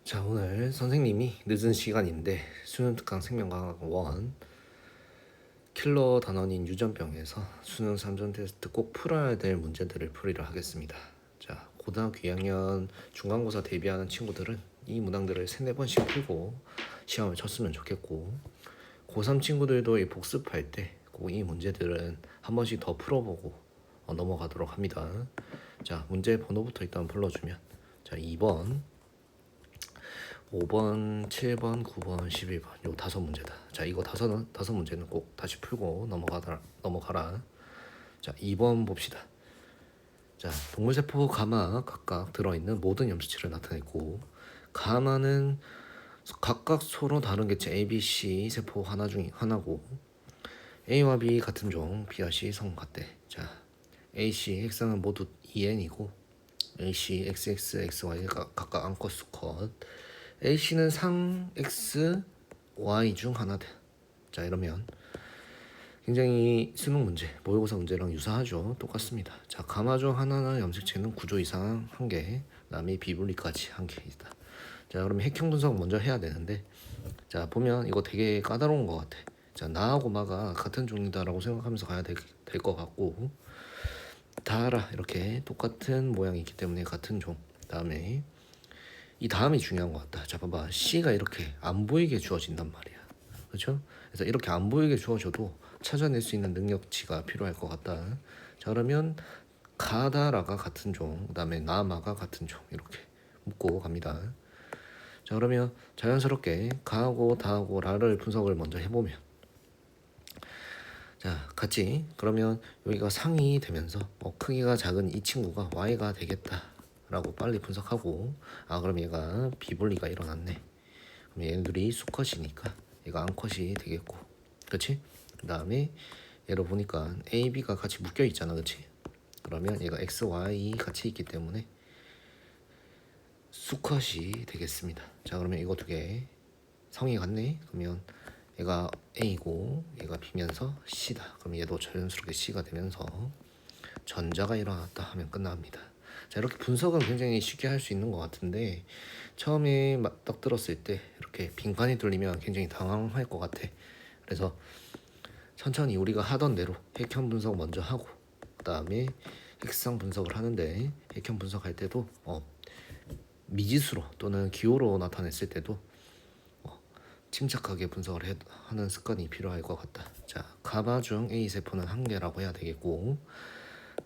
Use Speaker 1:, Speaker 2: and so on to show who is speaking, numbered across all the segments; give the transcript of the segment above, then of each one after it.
Speaker 1: 자, 오늘 선생님이 늦은 시간인데 수능 특강 생명과학 1 킬러 단원인 유전병에서 수능 3전 테스트 꼭 풀어야 될 문제들을 풀이를 하겠습니다. 자, 고등학교 2학년 중간고사 대비하는 친구들은 이 문항들을 3-4번씩 풀고 시험을 쳤으면 좋겠고, 고3 친구들도 이 복습할 때 꼭 이 문제들은 한 번씩 더 풀어보고 넘어가도록 합니다. 자, 문제 번호부터 일단 불러주면, 자, 2번, 5번, 7번, 9번, 11번 요 5문제다. 자, 이거 다섯 문제는 꼭 다시 풀고 넘어가라. 자, 2번 봅시다. 자, 동물세포 가마 각각 들어있는 모든 염수치를 나타냈고, 가마는 각각 서로 다른 개체 A, B, C 세포 하나 중 하나고, A와 B 같은 종, B와 C 성 같대. 자, A, C 핵상은 모두 2N이고 A, C, X, X, X, Y가 각각 암컷, 수컷. A씨는 상 X, Y 중 하나다. 자, 이러면 굉장히 수능 문제, 모의고사 문제랑 유사하죠. 똑같습니다. 자, 가마 중 하나나 염색체는 구조 이상 1개, 그다음에 비분리까지 1개 있다. 자, 그러면 핵형 분석 먼저 해야 되는데, 자, 보면 이거 되게 까다로운 것 같아. 자, 나하고 마가 같은 종이다라고 생각하면서 가야 될 것 같고, 다 알아. 이렇게 똑같은 모양이 있기 때문에 같은 종. 다음에 이 다음이 중요한 것 같다. 자, 봐봐. C가 이렇게 안 보이게 주어진단 말이야. 그렇죠? 그래서 이렇게 안 보이게 주어져도 찾아낼 수 있는 능력치가 필요할 것 같다. 자, 그러면 가다라가 같은 종, 그다음에 나마가 같은 종, 이렇게 묶고 갑니다. 자, 그러면 자연스럽게 가하고 다하고 라를 분석을 먼저 해보면, 자, 같이 그러면 여기가 상이 되면서 크기가 작은 이 친구가 Y가 되겠다 라고 빨리 분석하고, 그럼 얘가 비분리가 일어났네. 그럼 얘네들이 수컷이니까 얘가 암컷이 되겠고, 그렇지? 그 다음에 얘를 보니까 A, B가 같이 묶여 있잖아, 그렇지? 그러면 얘가 X, Y 같이 있기 때문에 수컷이 되겠습니다. 자, 그러면 이거 두 개 성이 같네. 그러면 얘가 A고 얘가 B면서 C다. 그럼 얘도 자연스럽게 C가 되면서 전자가 일어났다 하면 끝납니다. 자, 이렇게 분석은 굉장히 쉽게 할 수 있는 것 같은데, 처음에 딱 들었을 때 이렇게 빈칸이 뚫리면 굉장히 당황할 것 같아. 그래서 천천히 우리가 하던 대로 핵형 분석 먼저 하고, 그 다음에 핵상 분석을 하는데, 핵형 분석할 때도 미지수로 또는 기호로 나타냈을 때도 침착하게 분석을 하는 습관이 필요할 것 같다. 자, 가마 중 A 세포는 1개라고 해야 되겠고,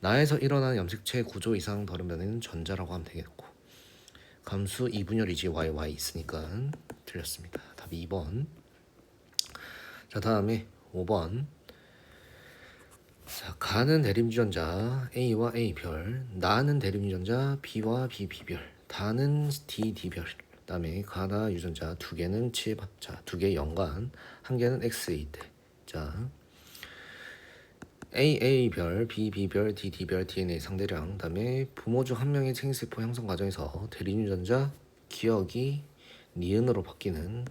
Speaker 1: 나에서 일어나는 염색체 구조 이상 다른 변에는 전자라고 하면 되겠고, 감수 이분열이지 YY 있으니까 틀렸습니다. 답이 2번. 자, 다음에 5번. 자, 가는 대립유전자 A와 A별, 나는 대립유전자 B와 BB별, 다는 DD별. 그다음에 가나 유전자 2개는 7번. 자, 2개 연관, 1개는 XA 때. 자, AA별, BB별, DD별 DNA 상대량, 그다음에 부모 중 한 명의 생세포 형성 과정에서 대립유전자 기억이 니은으로 바뀌는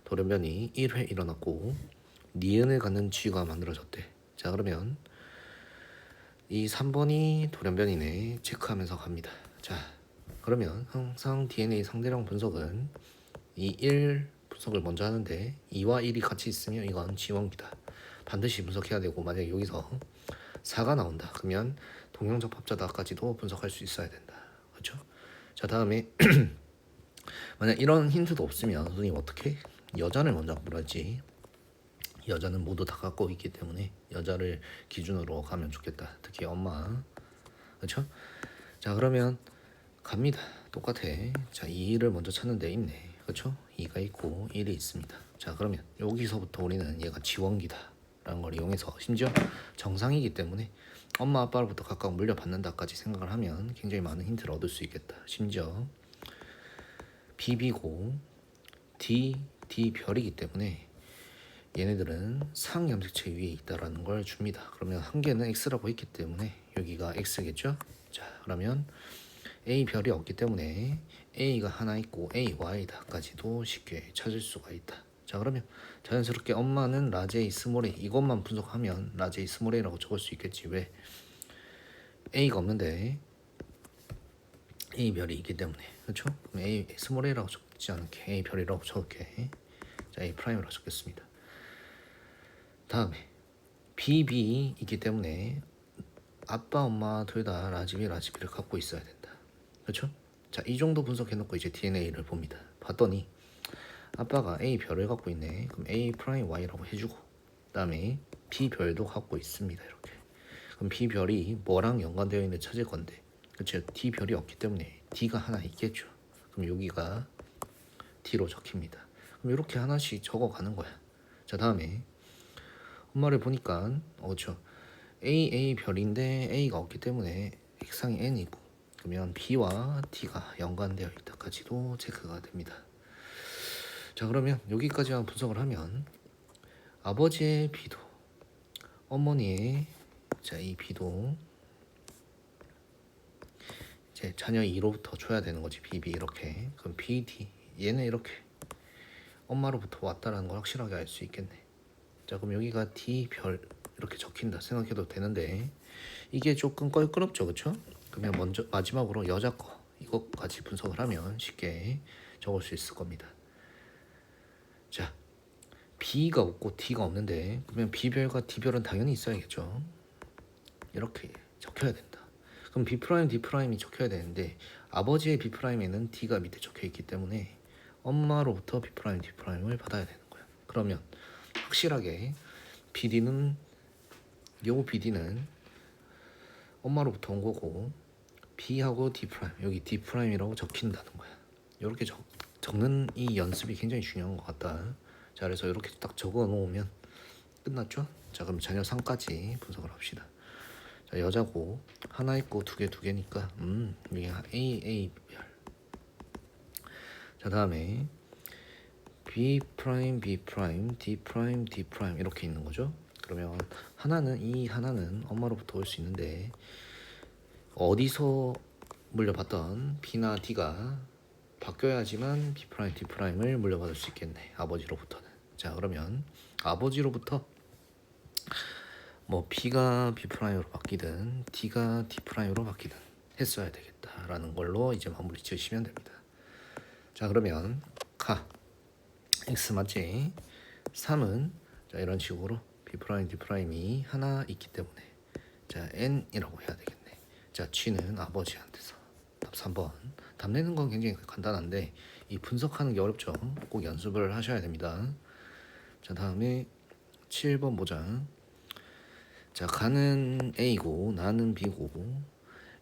Speaker 1: 돌연변이 1회 일어났고, 니은을 갖는 쥐가 만들어졌대. 자, 그러면 이 3번이 돌연변이네 체크하면서 갑니다. 자, 그러면 항상 DNA 상대량 분석은 이 1 분석을 먼저 하는데, 2와 1이 같이 있으면 이건 지원기다. 반드시 분석해야 되고, 만약에 여기서 4가 나온다 그러면 동형적합자다까지도 분석할 수 있어야 된다. 그렇죠? 자, 다음에 만약 이런 힌트도 없으면 선생님 어떻게? 여자를 먼저 물어야지. 여자는 모두 다 갖고 있기 때문에 여자를 기준으로 가면 좋겠다. 특히 엄마. 그렇죠? 자, 그러면 갑니다. 똑같아. 자, 2를 먼저 찾는데 있네. 그렇죠? 2가 있고 1이 있습니다. 자, 그러면 여기서부터 우리는 얘가 지원기다 라는 걸 이용해서, 심지어 정상이기 때문에 엄마 아빠로부터 각각 물려받는다까지 생각을 하면 굉장히 많은 힌트를 얻을 수 있겠다. 심지어 BB고 D별이기 때문에 얘네들은 상염색체 위에 있다라는 걸 줍니다. 그러면 1개는 X라고 했기 때문에 여기가 X겠죠? 자, 그러면 A별이 없기 때문에 A가 하나 있고 AY다까지도 쉽게 찾을 수가 있다. 자, 그러면 자연스럽게 엄마는 라제이 스몰 a 이것만 분석하면 라제이 스몰 a라고 적을 수 있겠지. 왜? A가 없는데 A 별이 있기 때문에 그렇죠? 그럼 A 스몰 a라고 적지 않게 A 별이라고 적을게. 자 A 프라임이라고 적겠습니다. 다음에 B 있기 때문에 아빠 엄마 둘 다 라지 B를 갖고 있어야 된다. 그렇죠? 자 이 정도 분석해놓고 이제 DNA를 봅니다. 봤더니 아빠가 A 별을 갖고 있네. 그럼 A 프라임 Y라고 해주고 그다음에 B 별도 갖고 있습니다. 이렇게. 그럼 B 별이 뭐랑 연관되어 있는지 찾을 건데 그렇죠? D 별이 없기 때문에 D가 하나 있겠죠. 그럼 여기가 D로 적힙니다. 그럼 이렇게 하나씩 적어가는 거야. 자 다음에 엄마를 보니까 그렇죠? A 별인데 A가 없기 때문에 X상이 N이고 그러면 B와 D가 연관되어 있다까지도 체크가 됩니다. 자 그러면 여기까지만 분석을 하면 아버지의 B도 어머니의 자 이 B도 이제 자녀 2로부터 줘야 되는 거지. BB 이렇게. 그럼 BD 얘는 이렇게 엄마로부터 왔다라는 걸 확실하게 알 수 있겠네. 자 그럼 여기가 D 별 이렇게 적힌다 생각해도 되는데 이게 조금 껄끄럽죠, 그렇죠? 그러면 먼저 마지막으로 여자 거 이것까지 분석을 하면 쉽게 적을 수 있을 겁니다. 자 B가 없고 D가 없는데 그러면 B별과 D별은 당연히 있어야겠죠. 이렇게 적혀야 된다. 그럼 B 프라임, D 프라임이 적혀야 되는데 아버지의 B 프라임에는 D가 밑에 적혀 있기 때문에 엄마로부터 B 프라임, D 프라임을 받아야 되는 거야. 그러면 확실하게 BD는 엄마로부터 온 거고 B하고 D 프라임 여기 D 프라임이라고 적힌다는 거야. 이렇게 적는 이 연습이 굉장히 중요한 것 같다. 자 그래서 이렇게 딱 적어 놓으면 끝났죠? 자 그럼 자녀 상까지 분석을 합시다. 자 여자고 하나 있고 두 개니까 이게 A 별. 자 다음에 B 프라임 B 프라임 D 프라임 D 프라임 이렇게 있는 거죠. 그러면 하나는 엄마로부터 올 수 있는데 어디서 물려받던 B나 D가 바뀌어야지만 B 프라임 D 프라임을 물려받을 수 있겠네. 아버지로부터는. 자 그러면 아버지로부터 뭐 B가 B 프라임으로 바뀌든 D가 D 프라임으로 바뀌든 했어야 되겠다라는 걸로 이제 마무리 지으시면 됩니다. 자 그러면 가 X 맞지? 3은 자 이런 식으로 B 프라임 D 프라임이 하나 있기 때문에 자 N이라고 해야 되겠네. 자 G는 아버지한테서 답 3번. 답 내는 건 굉장히 간단한데 이 분석하는 게 어렵죠. 꼭 연습을 하셔야 됩니다. 자 다음에 7번 보자. 자 가는 A고 나는 B고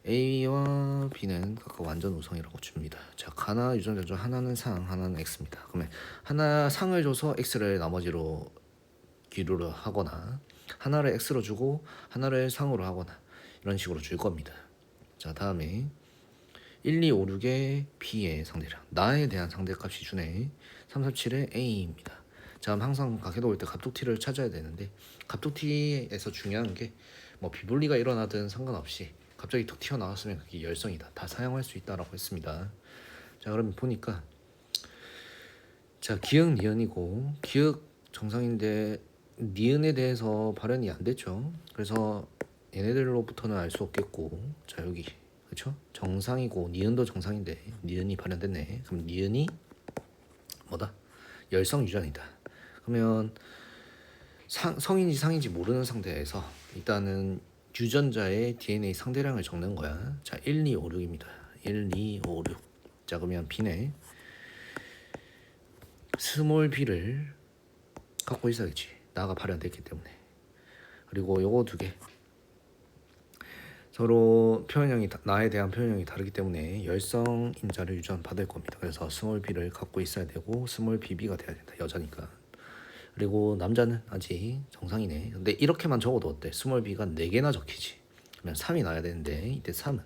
Speaker 1: A와 B는 각각 완전 우성이라고 줍니다. 자 가나 유전자 하나는 상 하나는 X입니다. 그러면 하나 상을 줘서 X를 나머지로 기류를 하거나 하나를 X로 주고 하나를 상으로 하거나 이런 식으로 줄 겁니다. 자 다음에 1, 2, 5, 6의 B의 상대량 나에 대한 상대값이 주네. 3, 4, 7의 A입니다. 자 그럼 항상 각해도 올 때 갑툭튀를 찾아야 되는데 갑툭튀에서 중요한 게 뭐 비분리가 일어나든 상관없이 갑자기 툭 튀어나왔으면 그게 열성이다. 다 사용할 수 있다라고 했습니다. 자 그러면 보니까 자 기역 니은이고 기역 정상인데 니은에 대해서 발현이 안 됐죠. 그래서 얘네들로부터는 알 수 없겠고 자 여기 그렇죠? 정상이고 니은도 정상인데 니은이 발현됐네. 그럼 니은이 뭐다? 열성 유전이다. 그러면 성인지 상인지 모르는 상태에서 일단은 유전자의 DNA 상대량을 적는 거야. 자 1, 2, 5, 6입니다. 1, 2, 5, 6. 자 그러면 B네 스몰 b를 갖고 있어야지. 나가 발현됐기 때문에. 그리고 요거 두 개 서로 표현형이 나에 대한 표현형이 다르기 때문에 열성 인자를 유전 받을 겁니다. 그래서 스몰 b를 갖고 있어야 되고 스몰 bb가 돼야 된다. 여자니까. 그리고 남자는 아직 정상이네. 근데 이렇게만 적어도 어때? 스몰 b가 4개나 적히지. 그러면 3이 나야 되는데 이때 3은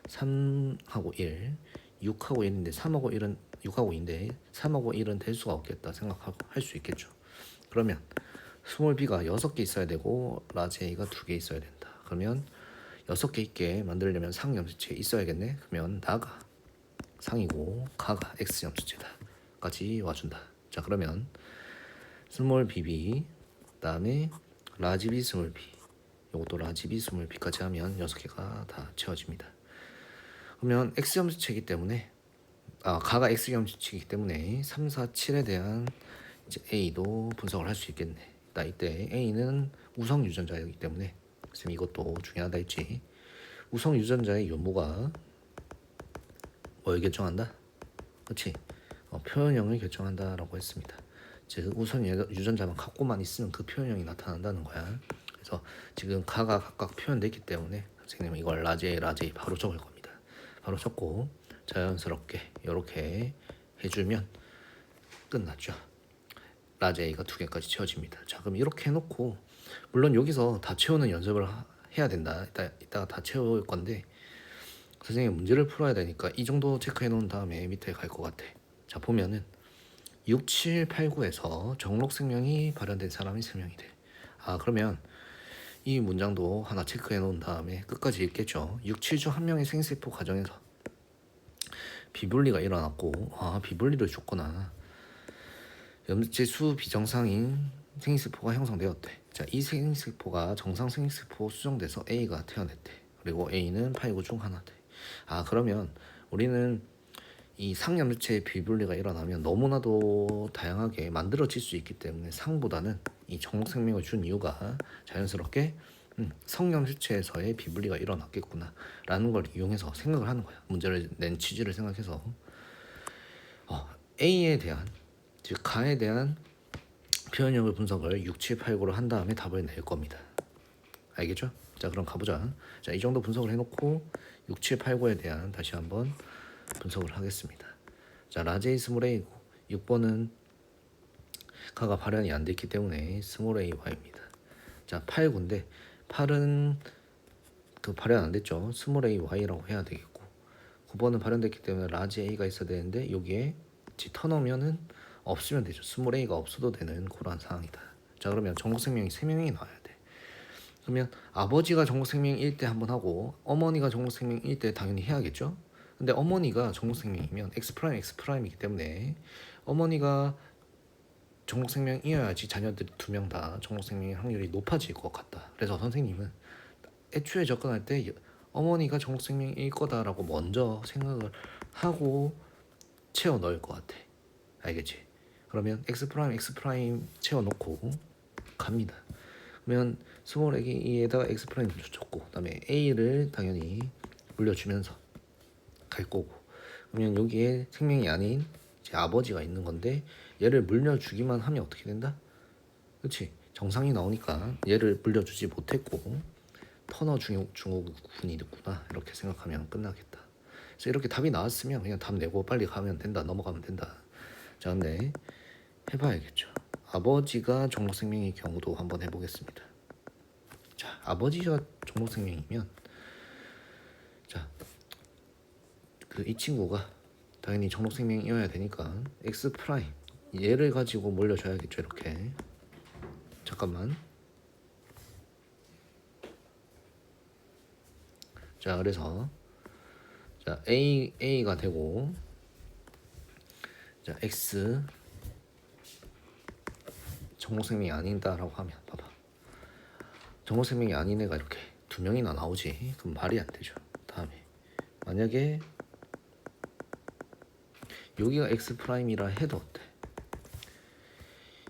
Speaker 1: 3하고 1, 6하고 1인데 3하고 1은 6하고 2인데 3하고 1은 될 수가 없겠다 생각하고 할 수 있겠죠. 그러면 스몰 b가 6개 있어야 되고 라지 a가 2개 있어야 된다. 그러면 6개 있게 만들려면 상 염수체 있어야겠네. 그러면 나가 상이고 가가 x 염수체다까지 와준다. 자 그러면 스몰 bb 그다음에 라지 b 스몰 b 요것도 라지 b 스몰 b까지 하면 6개가 다 채워집니다. 그러면 x 함수체이기 때문에 가가 x 함수체이기 때문에 3, 4, 7에 대한 이제 a도 분석을 할 수 있겠네. 이때 a는 우성 유전자이기 때문에 선생님 이것도 중요하다 했지. 우성 유전자의 유무가 뭘 결정한다? 그렇지? 표현형을 결정한다라고 했습니다. 즉 우선 유전자만 갖고만 있으면 그 표현형이 나타난다는 거야. 그래서 지금 가가 각각 표현됐기 때문에 선생님은 이걸 라지 A, 라지 A 바로 적을 겁니다. 바로 적고 자연스럽게 이렇게 해주면 끝났죠. 라지 A가 2개까지 채워집니다. 자, 그럼 이렇게 해놓고 물론 여기서 다 채우는 연습을 해야 된다. 이따가 다 채울 건데 선생님 문제를 풀어야 되니까 이 정도 체크해 놓은 다음에 밑에 갈 것 같아. 자, 보면은 6, 7, 8, 9에서 정록생명이 발현된 사람이 3명이 돼. 그러면 이 문장도 하나 체크해 놓은 다음에 끝까지 읽겠죠. 6, 7 중 한 명의 생세포 과정에서 비분리가 일어났고 비분리를 줬구나. 염제수 비정상인 생세포가 형성되었대. 자, 이 생세포가 정상 생세포 수정돼서 A가 태어났대. 그리고 A는 8, 9 중 하나대. 그러면 우리는 이 상염체의 비분리가 일어나면 너무나도 다양하게 만들어질 수 있기 때문에 상보다는 이 정록생명을 준 이유가 자연스럽게 성염체에서의 비분리가 일어났겠구나 라는 걸 이용해서 생각을 하는 거야. 문제를 낸 취지를 생각해서 A에 대한 즉 가에 대한 표현형을 분석을 6, 7, 8, 9로 한 다음에 답을 낼 겁니다. 알겠죠? 자, 그럼 가보자. 자, 이 정도 분석을 해놓고 6, 7, 8, 9에 대한 다시 한번 분석을 하겠습니다. 자, 라지 A 스몰 A고 6번은 가가 발현이 안 됐기 때문에 스몰 AY입니다. 자, 8, 9인데 8은 발현 안 됐죠. 스몰 AY라고 해야 되겠고 9번은 발현됐기 때문에 라지 A가 있어야 되는데 여기에 터놓으면은 없으면 되죠. 스몰 A가 없어도 되는 그런 상황이다. 자, 그러면 정록생명이 3명이 나와야 돼. 그러면 아버지가 정록생명일 때 한번 하고 어머니가 정록생명일 때 당연히 해야겠죠. 근데 어머니가 정록생명이면 X'X'이기 때문에 어머니가 정록생명이어야지 자녀들이 2명 다 정록생명의 확률이 높아질 것 같다. 그래서 선생님은 애초에 접근할 때 어머니가 정록생명일 거다라고 먼저 생각을 하고 채워 넣을 것 같아. 알겠지? 그러면 X' 채워놓고 갑니다. 그러면 스몰 A에다가 X' 붙였고 그다음에 A를 당연히 물려주면서 갈 거고 그러면 여기에 생명이 아닌 제 아버지가 있는 건데 얘를 물려주기만 하면 어떻게 된다? 그렇지? 정상이 나오니까 얘를 물려주지 못했고 터너 증후군이 있구나 이렇게 생각하면 끝나겠다. 그래서 이렇게 답이 나왔으면 그냥 답 내고 빨리 가면 된다. 넘어가면 된다. 자, 근데 해봐야겠죠. 아버지가 정록생명의 경우도 한번 해보겠습니다. 자, 아버지가 정록생명이면 자, 이 친구가 당연히 정록생명이어야 되니까 X' 얘를 가지고 몰려줘야겠죠. 이렇게 잠깐만. 자, 그래서 자 A가 되고 자 X 정록생명이 아닌다라고 하면 봐봐. 정록생명이 아닌 애가 이렇게 2명이나 나오지. 그럼 말이 안 되죠. 다음에 만약에 여기가 X'이라 해도 어때?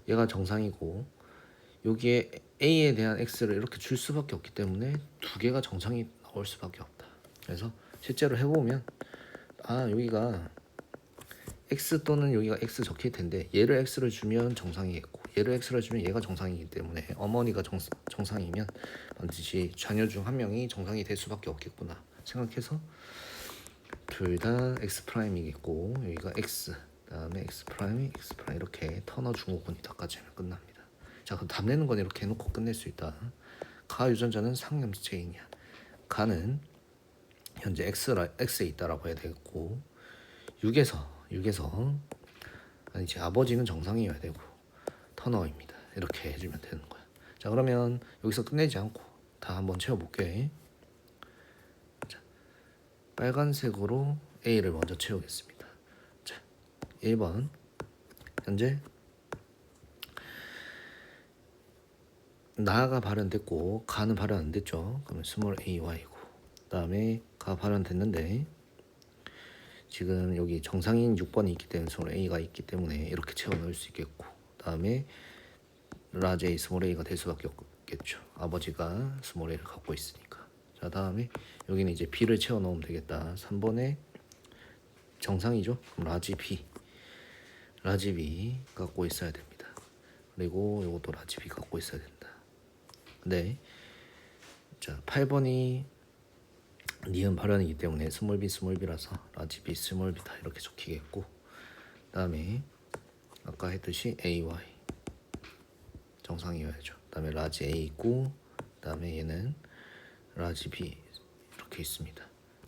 Speaker 1: 얘가 정상이고 여기에 A에 대한 X를 이렇게 줄 수밖에 없기 때문에 2개가 정상이 나올 수밖에 없다. 그래서 실제로 해보면 여기가 X 또는 여기가 X 적힐 텐데 얘를 X를 주면 정상이겠고 얘를 X를 주면 얘가 정상이기 때문에 어머니가 정상이면 반드시 자녀 중 한 명이 정상이 될 수밖에 없겠구나 생각해서 둘 다 X'이겠고 여기가 X 그다음에 X' 이렇게 터너 증후군이다까지 하면 끝납니다. 자, 그럼 답 내는 건 이렇게 해놓고 끝낼 수 있다. 가 유전자는 상염체이냐? 가는 현재 X에 있다라고 해야 되겠고 6에서 아니지 아버지는 정상이어야 되고 터너입니다. 이렇게 해주면 되는 거야. 자, 그러면 여기서 끝내지 않고 다 한번 채워볼게. 자, 빨간색으로 A를 먼저 채우겠습니다. 자, 1번 현재 나가 발현됐고 가는 발현 안 됐죠. 그러면 스몰 AY고 그다음에 가 발현됐는데 지금 여기 정상인 6번이 있기 때문에 스몰 a가 있기 때문에 이렇게 채워 넣을 수 있겠고, 다음에 라지 a 스몰 a가 될 수밖에 없겠죠. 아버지가 스몰 a를 갖고 있으니까. 자, 다음에 여기는 이제 b를 채워 넣으면 되겠다. 3번에 정상이죠. 그럼 라지 b 갖고 있어야 됩니다. 그리고 이것도 라지 b 갖고 있어야 된다. 근데 자, 8번이 니은 발현이기 때문에 스몰 b라서 라지 b 스몰 b다 이렇게 적히겠고, 그다음에 아까 했듯이 ay 정상이어야죠. 그다음에 라지 a 있고, 그다음에 얘는 라지 b 이렇게 있습니다.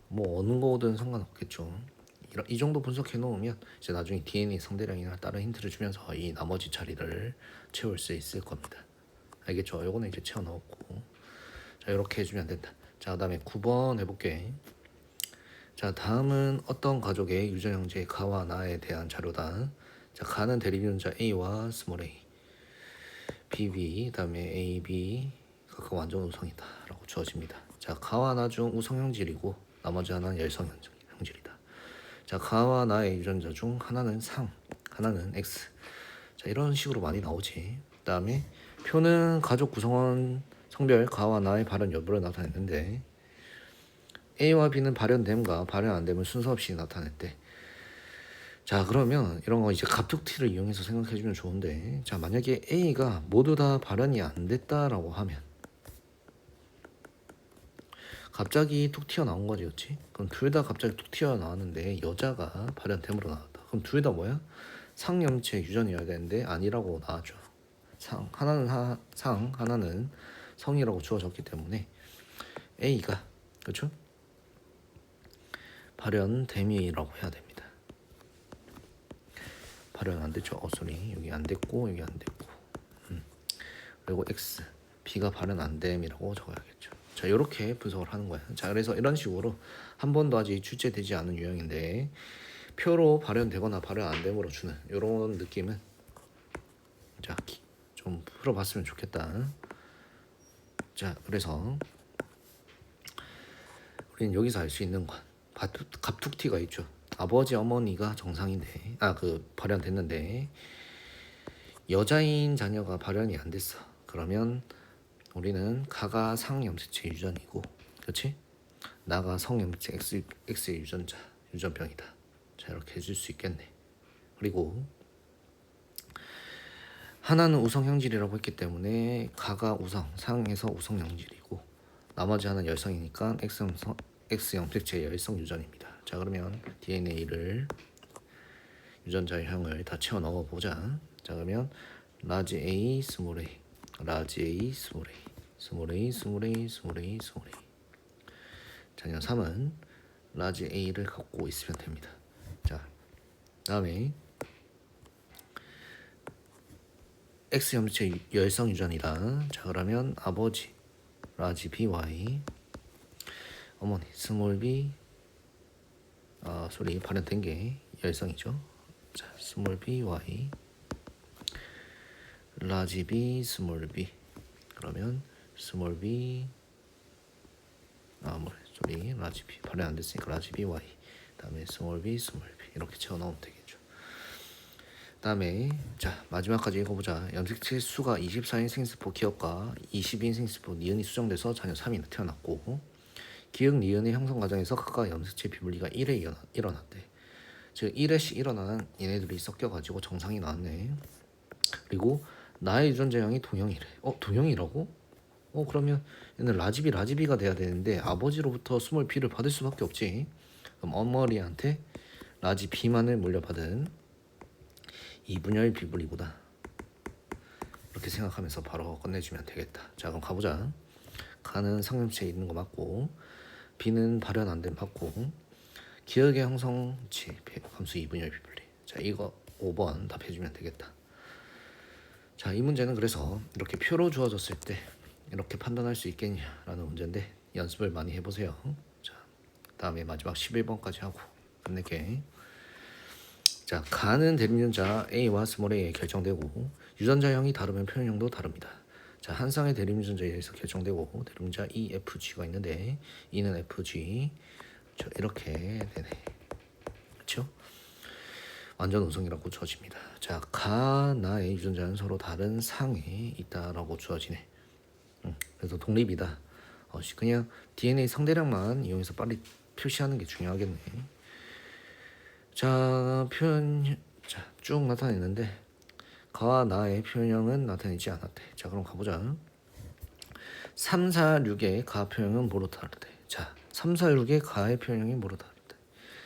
Speaker 1: 뭐 어느 거든 상관없겠죠. 이 정도 분석해 놓으면 이제 나중에 DNA 상대량이나 다른 힌트를 주면서 이 나머지 자리를 채울 수 있을 겁니다. 알겠죠? 요거는 이제 채워 넣었고, 자 이렇게 해주면 된다. 자, 그다음에 9번 해볼게. 자, 다음은 어떤 가족의 유전 형제 가와 나에 대한 자료다. 자, 가는 대립유전자 A와 스몰 a, BB, 그다음에 AB 각각 완전 우성이다 라고 주어집니다. 자, 가와 나 중 우성 형질이고 나머지 하나는 열성 형질이다. 자, 가와 나의 유전자 중 하나는 상, 하나는 X. 자, 이런 식으로 많이 나오지. 그다음에 표는 가족 구성원 성별 가와 나의 발현 여부를 나타냈는데, A와 B는 발현됨과 발현 안됨을 순서 없이 나타냈대. 자, 그러면 이런 거 이제 갑툭튀를 이용해서 생각해주면 좋은데, 자 만약에 A가 모두 다 발현이 안 됐다라고 하면 갑자기 툭 튀어나온 거지, 그렇지? 그럼 둘 다 갑자기 툭 튀어나왔는데 여자가 발현됨으로 나왔다. 그럼 둘 다 뭐야? 상염체 유전이어야 되는데 아니라고 나왔죠. 하나는 상, 하나는 성이라고 주어졌기 때문에 A가, 그렇죠? 발현됨이라고 해야 됩니다. 발현 안 됐죠? 소리. 여기 안 됐고 여기 안 됐고. 그리고 X, B가 발현 안 됨이라고 적어야겠죠. 자, 이렇게 분석을 하는 거야. 자, 그래서 이런 식으로 한 번도 아직 출제되지 않은 유형인데 표로 발현되거나 발현 안 됨으로 주는 이런 느낌은 자, 좀 풀어봤으면 좋겠다. 자, 그래서 우리는 여기서 알 수 있는 건 갑툭튀가 있죠. 아버지 어머니가 정상인데 발현됐는데 여자인 자녀가 발현이 안 됐어. 그러면 우리는 가가 상염색체 유전이고, 그렇지? 나가 성염색 X의 유전병이다. 자, 이렇게 해줄 수 있겠네. 그리고 하나는 우성 형질이라고 했기 때문에 가가 우성, 상에서 우성 형질이고 나머지 하나는 열성이니까 X염색체 열성 유전입니다. 자, 그러면 DNA를 유전자형을 다 채워 넣어 보자. 자, 그러면 라지 A 스몰 a, 라지 A 스몰 a, 스몰 a 스몰 a 스몰 a 스몰 a. 자녀 3은 라지 A를 갖고 있으면 됩니다. 자, 다음에 X염체 열성 유전이다. 자, 그러면 아버지 라지 BY, 어머니 스몰 b, 발현된 게 열성이죠. 자, 스몰 by, 라지 b 스몰 b. 그러면 스몰 b 라지 b 발현 안 됐으니까 라지 by, 다음에 스몰 b 이렇게 채워 넣으면 되겠죠. 다음에 자, 마지막까지 읽어보자. 염색체 수가 24인 생스포 기억과 20인 생스포 니은이 수정돼서 자녀 3이 태어났고, 기억 니은의 형성 과정에서 각각 염색체 비분리가 1회 일어났대. 즉 1회씩 일어나는 얘네들이 섞여가지고 정상이 나왔네. 그리고 나의 유전자형이 동형이래. 동형이라고? 그러면 얘는 라지비가 돼야 되는데 아버지로부터 스몰 b를 받을 수밖에 없지. 그럼 어머니한테 라지 b만을 물려받은 이분열 비분리구나. 이렇게 생각하면서 바로 끝내주면 되겠다. 자, 그럼 가보자. 가는 상염체에 있는 거 맞고, B는 발현 안 된 맞고, 기억의 형성치 함수 이분열 비분리. 자, 이거 5번 답해주면 되겠다. 자, 이 문제는 그래서 이렇게 표로 주어졌을 때 이렇게 판단할 수 있겠냐라는 문제인데 연습을 많이 해보세요. 자, 다음에 마지막 11번까지 하고 끝낼게. 자, 가는 대립유전자 A와 스몰 a에 결정되고 유전자형이 다르면 표현형도 다릅니다. 자, 한 쌍의 대립유전자에 의해서 결정되고 대립유전자 EFG가 있는데 E는 FG. 자, 이렇게 되네. 완전 우성이라고 주어집니다. 자, 가, 나의 유전자는 서로 다른 상에 있다라고 주어지네. 그래서 독립이다. 그냥 DNA 성대량만 이용해서 빨리 표시하는 게 중요하겠네. 자, 표현 쭉 나타냈는데 가와 나의 표현형은 나타내지 않았대. 자, 그럼 가보자. 3, 4, 6의 가 표현은 뭐로 다르대? 자, 3, 4, 6의 가의 표현형이 뭐로 다르대?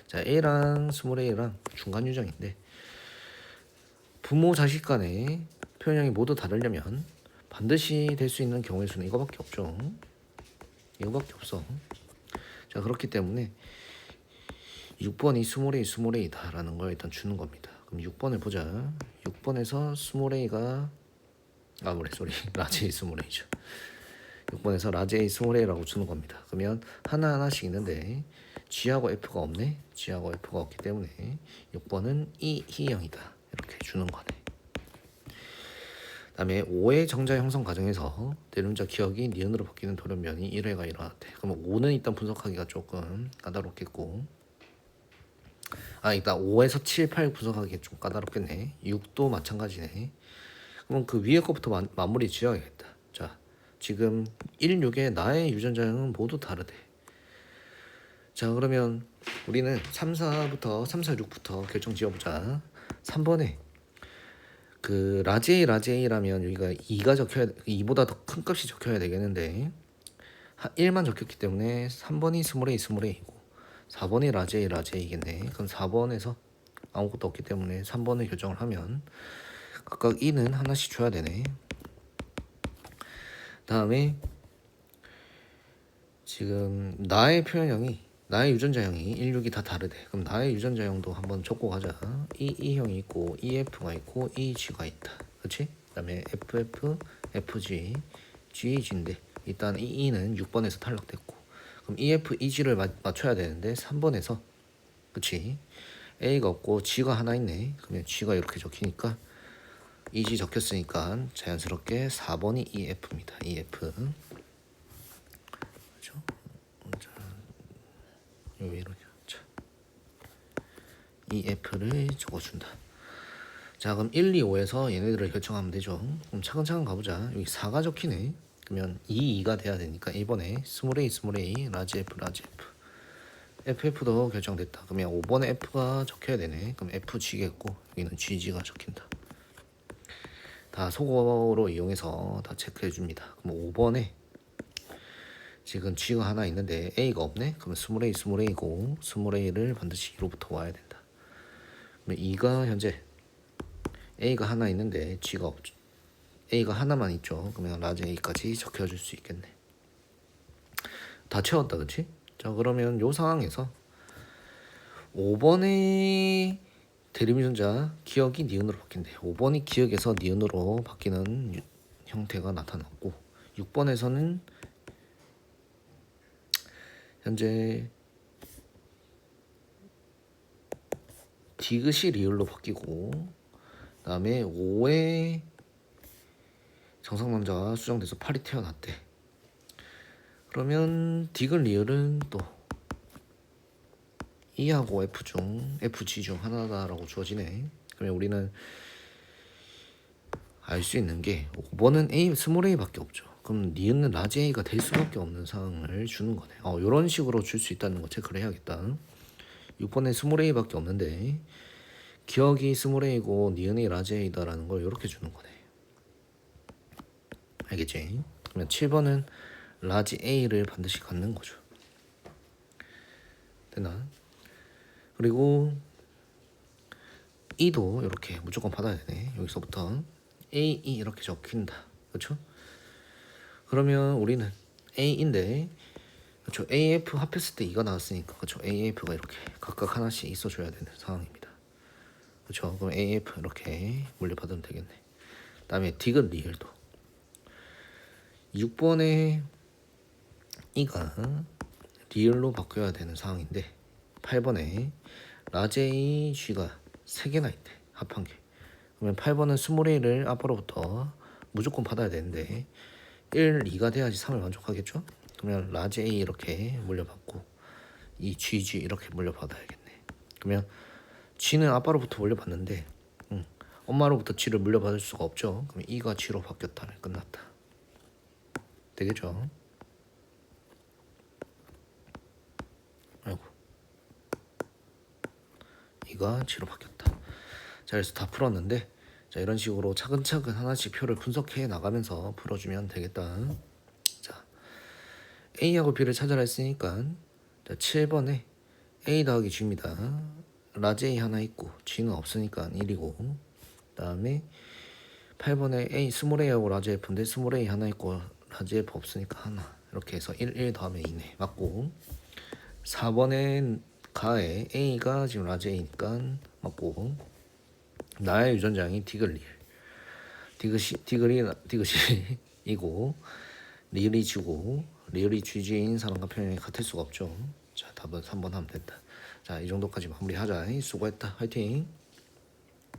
Speaker 1: 자, A랑 스몰 a랑 중간 유정인데 부모 자식 간의 표현형이 모두 다르려면 반드시 될 수 있는 경우의 수는 이거밖에 없죠. 이거밖에 없어. 자, 그렇기 때문에 6번이 스몰 a 스몰 a다라는 걸 일단 주는 겁니다. 그럼 6번을 보자. 6번에서 스몰 a가 라지 a 스몰 a죠. 6번에서 라지 a 스몰 a라고 주는 겁니다. 그러면 하나하나씩 있는데 G하고 F가 없네. G하고 F가 없기 때문에 6번은 E희형이다. 이렇게 주는 거네. 다음에 5의 정자 형성 과정에서 대륜자 기억이 니은으로 바뀌는 돌연변이 1회가 일어났대. 그럼 5는 일단 분석하기가 조금 까다롭겠고, 일단 5에서 7, 8 분석하기 좀 까다롭겠네. 6도 마찬가지네. 그럼 그 위에 것부터 마무리 지어야겠다. 자, 지금 1, 6의 나의 유전자형은 모두 다르대. 자, 그러면 우리는 3, 4, 6부터 결정 지어보자. 3번에 그 라지 A라면 여기가 2가 적혀야 2보다 더 큰 값이 적혀야 되겠는데 1만 적혔기 때문에 3번이 스몰 A이고 4번이 라지 A겠네. 그럼 4번에서 아무것도 없기 때문에 3번을 결정을 하면 각각 2는 하나씩 줘야 되네. 다음에 지금 나의 유전자형이 1, 6이 다 다르대. 그럼 나의 유전자형도 한번 적고 가자. E형이 있고 EF가 있고 EG가 있다. 그렇지? 그다음에 FF, FG, GG인데 일단 E는 6번에서 탈락됐고 그럼 EF, EG를 맞춰야 되는데 3번에서 그렇지? A가 없고 G가 하나 있네. 그러면 G가 이렇게 적히니까 EG 적혔으니까 자연스럽게 4번이 EF입니다. EF. 그렇죠? 왜 이러냐. 자, EF를 적어준다. 자, 그럼 1, 2, 5에서 얘네들을 결정하면 되죠. 그럼 차근차근 가보자. 여기 4가 적히네. 그러면 2가 돼야 되니까 1번에 스몰 a, 라지 F, FF도 결정됐다. 그러면 5번에 F가 적혀야 되네. 그럼 FG겠고 여기는 GG가 적힌다. 다 속어로 이용해서 다 체크해 줍니다. 그럼 5번에 지금 G가 하나 있는데 A가 없네. 그러면 스몰 A고 스몰 A를 반드시 2로부터 와야 된다. 그러면 2가 현재 A가 하나 있는데 G가 없죠. A가 하나만 있죠. 그러면 라지 A까지 적혀줄 수 있겠네. 다 채웠다, 그렇지? 자, 그러면 요 상황에서 5번의 대립유전자 기억이 니은으로 바뀐대. 5번이 기억에서 니은으로 바뀌는 형태가 나타났고 6번에서는 현재 디귿이 리을로 바뀌고 그 다음에 5의 정상남자가 수정돼서 8이 태어났대. 그러면 디귿 리을은 또 E하고 FG 중 하나다라고 주어지네. 그러면 우리는 알 수 있는 게 5번은 스몰 A밖에 없죠. 그럼 니은은 라지 A가 될 수밖에 없는 상황을 주는 거네. 이런 식으로 줄 수 있다는 거 체크를 해야겠다. 6번에 스몰 A밖에 없는데 기억이 스몰 A고 니은이 라지 A다라는 걸 이렇게 주는 거네. 알겠지? 그러면 7번은 라지 A를 반드시 갖는 거죠. 됐나? 그리고 E도 이렇게 무조건 받아야 되네. 여기서부터 A, E 이렇게 적힌다. 그렇죠? 그러면 우리는 A인데 그렇죠? AF 합했을 때 2가 나왔으니까 그렇죠? AF가 이렇게 각각 하나씩 있어줘야 되는 상황입니다. 그렇죠? 그럼 AF 이렇게 물려받으면 되겠네. 그다음에 디귿 리을도 6번에 E가 리을로 바뀌어야 되는 상황인데 8번에 라지 A, G가 3개나 있대. 합한 게. 그러면 8번은 스몰 a를 앞으로부터 무조건 받아야 되는데 1, 2가 돼야지 3을 만족하겠죠? 그러면 라지 A 이렇게 물려받고 이 GG 이렇게 물려받아야겠네. 그러면 G는 아빠로부터 물려받는데 엄마로부터 G를 물려받을 수가 없죠. 그럼 E가 G로 바뀌었다. 끝났다. 되겠죠? 아이고. E가 G로 바뀌었다. 자, 그래서 다 풀었는데 자, 이런 식으로 차근차근 하나씩 표를 분석해 나가면서 풀어주면 되겠다. 자, A하고 B를 찾아라 했으니까 자, 7번에 A 더하기 G입니다. 라지 A 하나 있고 G는 없으니까 1이고 그 다음에 8번에 A 스몰 A하고 라지 F인데 스몰 A 하나 있고 라지 F 없으니까 하나 이렇게 해서 1 더하면 2네 맞고 4번에 가에 A가 지금 라지 A니까 맞고 나의 유전자형이 디글리 디귿이고 리을이 G고 리을이 GG인 사람과 표현이 같을 수가 없죠. 자 답은 3번 하면 된다. 자 이 정도까지 마무리하자. 수고했다. 화이팅.